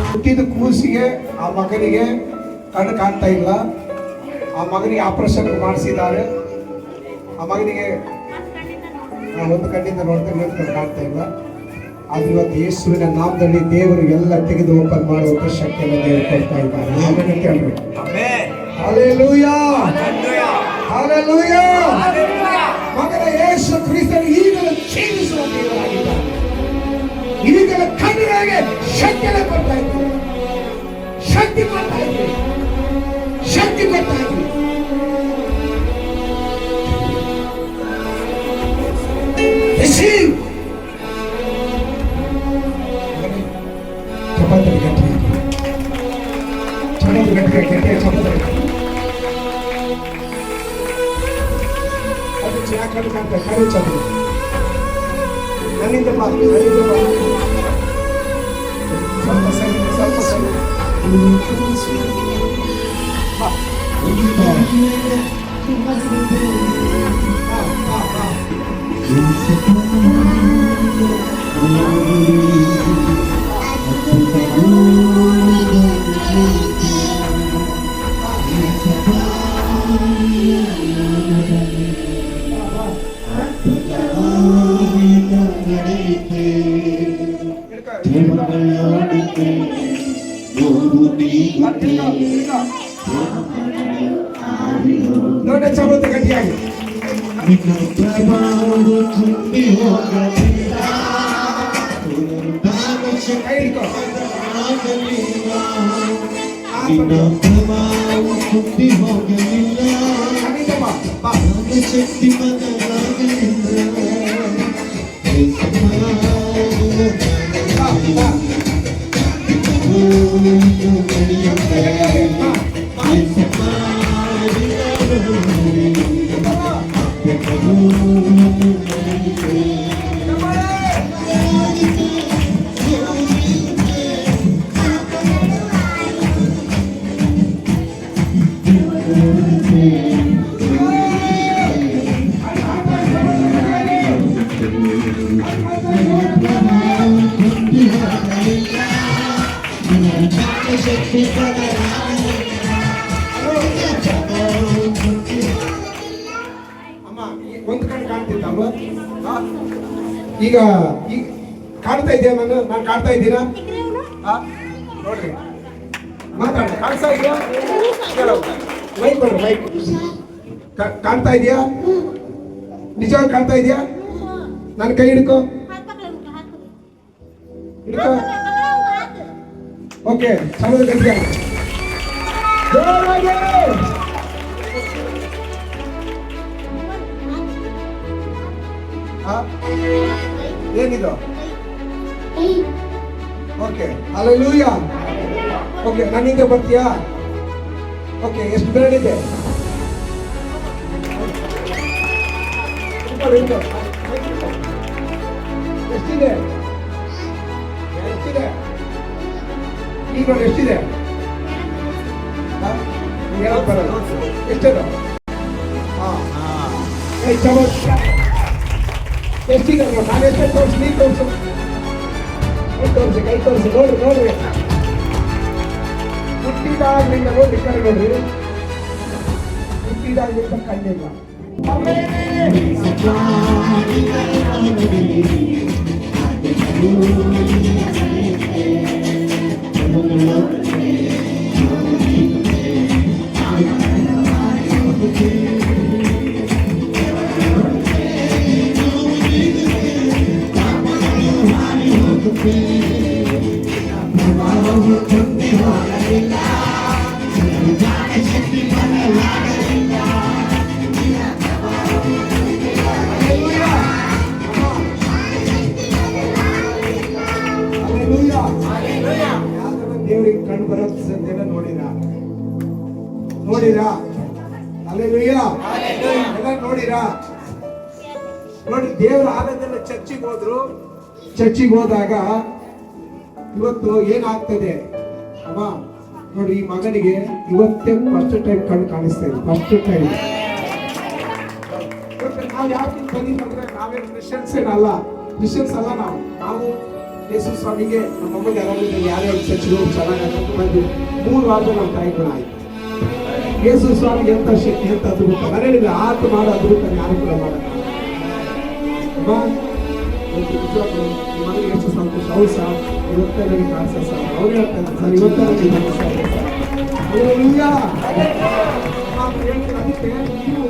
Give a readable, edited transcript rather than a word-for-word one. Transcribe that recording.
ಹುಟ್ಟಿದ ಕೂಸಿಗೆ ಆ ಮಗನಿಗೆ ಕಣ್ಣು ಕಾಣ್ತಾ ಇಲ್ಲ. ಆ ಮಗನಿಗೆ ಆಪರೇಷನ್ ಮಾಡಿಸಿದ್ದಾರೆ. ಆ ಮಗನಿಗೆ ಒಂದು ಕಣ್ಣಿಂದ ನೋಡ್ತಾರೆ, ಇನ್ನೊಂದು ಕಣ್ಣು ಕಾಣ್ತಾ ಇಲ್ಲ. ಆದ್ರೆ ಇವತ್ತು ಯೇಸುವಿನ ನಾಮದಲ್ಲಿ ದೇವರು ಎಲ್ಲ ತೆಗೆದು ಓಪನ್ ಮಾಡುವಂತ ಶಕ್ತಿಯನ್ನು ದೇವರು ಕೊಡ್ತಾ ಇದ್ದಾರೆ. ಕೇಳ್ರಿ ಹಲ್ಲೆಲೂಯಾ, ಹಲ್ಲೆಲೂಯಾ. ಮಗನ ಯೇಸು ಕ್ರಿಸ್ತನು ಈಗಲೂ ಜೀವಿಸುವ ದೇವರಾಗಿದ್ದಾನೆ. ಈಗಲೂ ಕಣ್ಣಿಗೆ ಶಕ್ತಿಯನ್ನು ಕೊಡ್ತಾ ಇದ್ದಾರೆ, ಶಕ್ತಿ ಕೊಡ್ತಾ ಇದ್ದಾರೆ, ಶಕ್ತಿ ಕೊಡ್ತಾ ಇದ್ದಾರೆ. ಚಪಾತಿ ಗಟ್ಟಿ ಅದು ಚೆನ್ನಾಗಿ ಕಾಣ್ತಾ ಕರೆ ಚಪಾತಿ ನನ್ನಿಂದ ಸ್ವಲ್ಪ ಸರಿ ಸ್ವಲ್ಪ ಸರಿ ದೊಡ್ಡ ಚಮಚ ಗಟ್ಟಿಯಾಗಿ ಕೈ ಹಿಡ್ಕೊ. ಶಕ್ತಿ ಅಮ್ಮ ಒಂದು ಕಣ್ಣು ಕಾಣ್ತಿದ್ದಮ್ಮ. ಈಗ ಈಗ ಕಾಣ್ತಾ ಇದೆಯಾ? ನಾನು ಕಾಣ್ತಾ ಇದ್ದೀನಾ? ನೋಡ್ರಿ ಮಾತಾಡ. ಕಾಣಿಸ್ತಾ ಇದೆಯಾ? ಮೈಕ್ ಕೊಡ್ರಿ, ಮೈಕ್. ಕಾಣ್ತಾ ಇದೆಯಾ? ನಿಜವಾಗಿ ಕಾಣ್ತಾ ಇದೆಯಾ? ನನ್ನ ಕೈ ಹಿಡ್ಕೋ, ಹಿಡ್ಕೋ. ಓಕೆ, ಸಮುದ್ರ ಗಂಟೆ ಏನಿದು? Okay, hallelujah. ಓಕೆ, ನನ್ನಿಂದ ಬರ್ತೀಯಾ? ಓಕೆ, ಎಷ್ಟು ಬೆರಳಿದೆ? ಎಷ್ಟಿದೆ? ಎಷ್ಟಿದೆ? ಈಗ ನೋಡಿ ಎಷ್ಟಿದೆ? ಎಷ್ಟದು? ಎಷ್ಟಿದೆ? ನಾನು ಎಷ್ಟು ತೋರಿಸಿ, ನೀರು ತೋರಿಸು. ಕೈ ತೋರಿಸಿ, ಕೈ ತೋರಿಸಿ. ನೋಡ್ರಿ ನೋಡ್ರಿ, ಹುಟ್ಟಿದಾಗ್ಲಿಂದ ನೋಡ್ರಿ, ಕೈ ನೋಡ್ರಿ, ಹುಟ್ಟಿದಾಗ್ಲಿಂದ ಕಣ್ಣಿಲ್ಲ. ನೋಡಿರಾ? ಹಲ್ಲೆಲೂಯಾ. ಎಲ್ಲ ನೋಡಿರಾ? ನೋಡಿ, ದೇವರ ಆರಾಧನೆ ಚರ್ಚಿಗೆ ಹೋದಾಗ ಇವತ್ತು ಏನಾಗ್ತದೆ ಅಮ್ಮ ನೋಡಿ, ಈ ಮಗನಿಗೆ ಇವತ್ತೇ ಫಸ್ಟ್ ಟೈಮ್ ಕಣ್ಣು ಕಾಣಿಸ್ತಾ ಇದೆ. ಫಸ್ಟ್ ಟೈಮ್ ನಾವು ಯಾಕೆ ಬಂದಿದ್ರೆ ನಾವೇನು ಕ್ರಿಶ್ಚಿಯನ್ಸ್ ಏನಲ್ಲ, ಕ್ರಿಶ್ಚಿಯನ್ಸ್ ಅಲ್ಲ ನಾವು ಯೇಸು ಸ್ವಾಮಿಗೆ ನಮ್ಮ ಅಮ್ಮಗೆ ಯಾರ್ಯಾರು ಚರ್ಚ್ಗೆ ಹೋಗಿ ಚೆನ್ನಾಗಿ ಬಂದು 3 ವಾರದಲ್ಲಿ ನಮ್ಮ ತಾಯಿಗಳು ಆಯ್ತು. ಯೇಸು ಸ್ವಾಮಿಗೆ ಎಂತ ಶಕ್ತಿ, ಎಂತ ಅದ್ಭುತ ಮನೆಯಲ್ಲಿ ಆತ ಮಾಡೋ ಅದ್ಭುತ ಯಾರು ಕೂಡ ಮಾಡಲ್ಲ. ಮನೆಗೆ ಎಷ್ಟು ಸಂತೋಷ. ಅವ್ರು ಸಹ ಇವತ್ತೇ ನನಗೆ ಕಾಣಿಸ ಸರ್, ಅವ್ರು ಹೇಳ್ತಾರೆ ಸರ್ ಇವತ್ತೇ ನನಗೆ ಕಾಣಿಸ್ತಾರೆ ಸರ್. ಅದಕ್ಕೆ ನೀವು